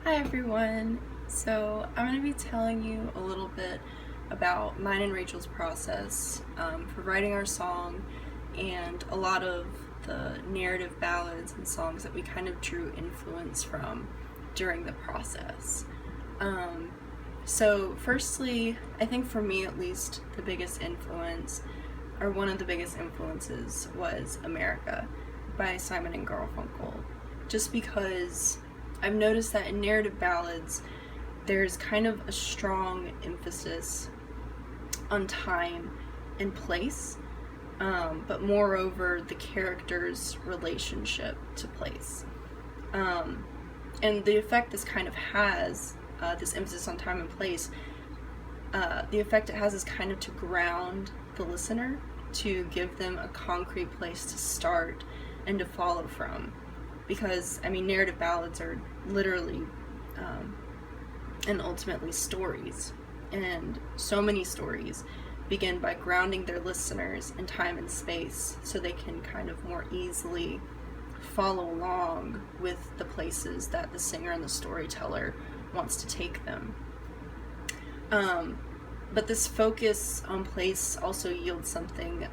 Hi everyone! So I'm going to be telling you a little bit about mine and Rachel's process for writing our song and a lot of the narrative ballads and songs that we kind of drew influence from during the process. So firstly, I think for me at least, the biggest influence, or one of the biggest influences, was America by Simon and Garfunkel. Just because I've noticed that in narrative ballads, there's kind of a strong emphasis on time and place, but moreover, the character's relationship to place. And the effect this kind of has, this emphasis on time and place, the effect it has is kind of to ground the listener, to give them a concrete place to start and to follow from. Because, I mean, narrative ballads are literally and ultimately stories. And so many stories begin by grounding their listeners in time and space so they can kind of more easily follow along with the places that the singer and the storyteller wants to take them. But this focus on place also yields something,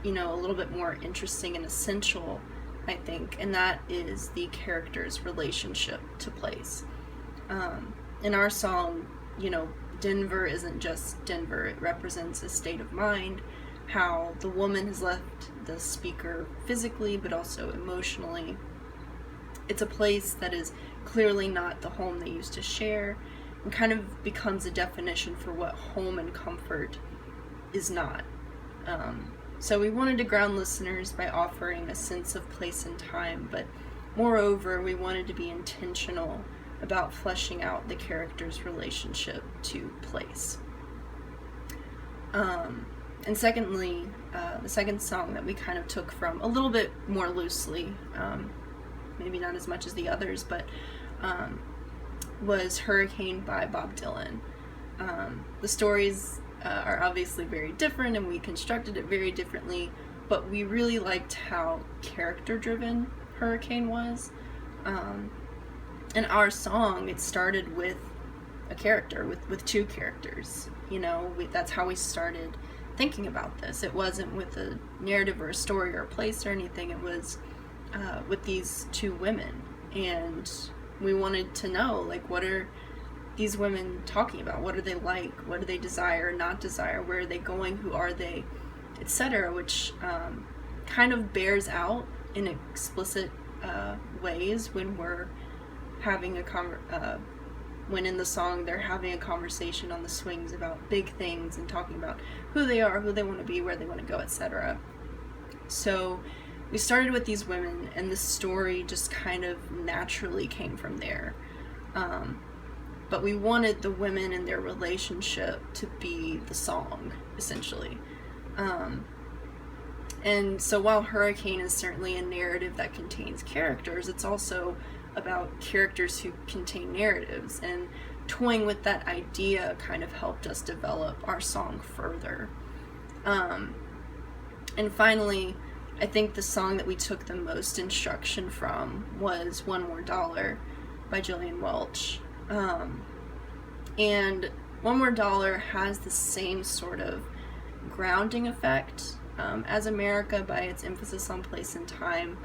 a little bit more interesting and essential, I think, and that is the character's relationship to place. In our song, Denver isn't just Denver, it represents a state of mind, how the woman has left the speaker physically but also emotionally. It's a place that is clearly not the home they used to share, and kind of becomes a definition for what home and comfort is not. So we wanted to ground listeners by offering a sense of place and time, but moreover, we wanted to be intentional about fleshing out the character's relationship to place. And secondly, the second song that we kind of took from a little bit more loosely, maybe not as much as the others, but was Hurricane by Bob Dylan. The stories are obviously very different and we constructed it very differently, but we really liked how character-driven Hurricane was. In our song, it started with a character, with two characters. That's how we started thinking about this. It wasn't with a narrative or a story or a place or anything. It was with these two women, and we wanted to know, what are these women talking about? What are they like? What do they desire, not desire? Where are they going? Who are they? Etc., which kind of bears out in explicit ways when we're having when in the song they're having a conversation on the swings about big things and talking about who they are, who they want to be, where they want to go, etc. So we started with these women, and the story just kind of naturally came from there. But we wanted the women and their relationship to be the song, essentially. And so while Hurricane is certainly a narrative that contains characters, it's also about characters who contain narratives, and toying with that idea kind of helped us develop our song further. And finally, I think the song that we took the most instruction from was One More Dollar by Jillian Welch. And One More Dollar has the same sort of grounding effect as America by its emphasis on place and time.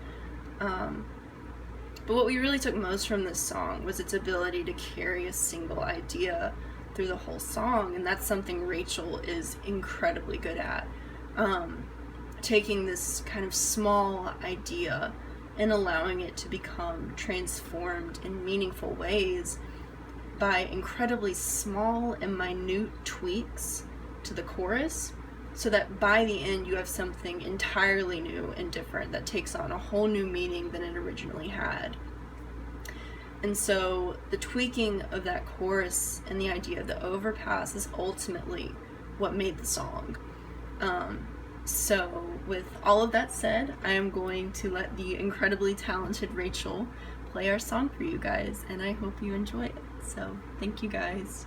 But what we really took most from this song was its ability to carry a single idea through the whole song, and that's something Rachel is incredibly good at. Taking this kind of small idea and allowing it to become transformed in meaningful ways by incredibly small and minute tweaks to the chorus, so that by the end you have something entirely new and different that takes on a whole new meaning than it originally had. And so the tweaking of that chorus and the idea of the overpass is ultimately what made the song. So with all of that said, I am going to let the incredibly talented Rachel play our song for you guys, and I hope you enjoy it. So thank you guys.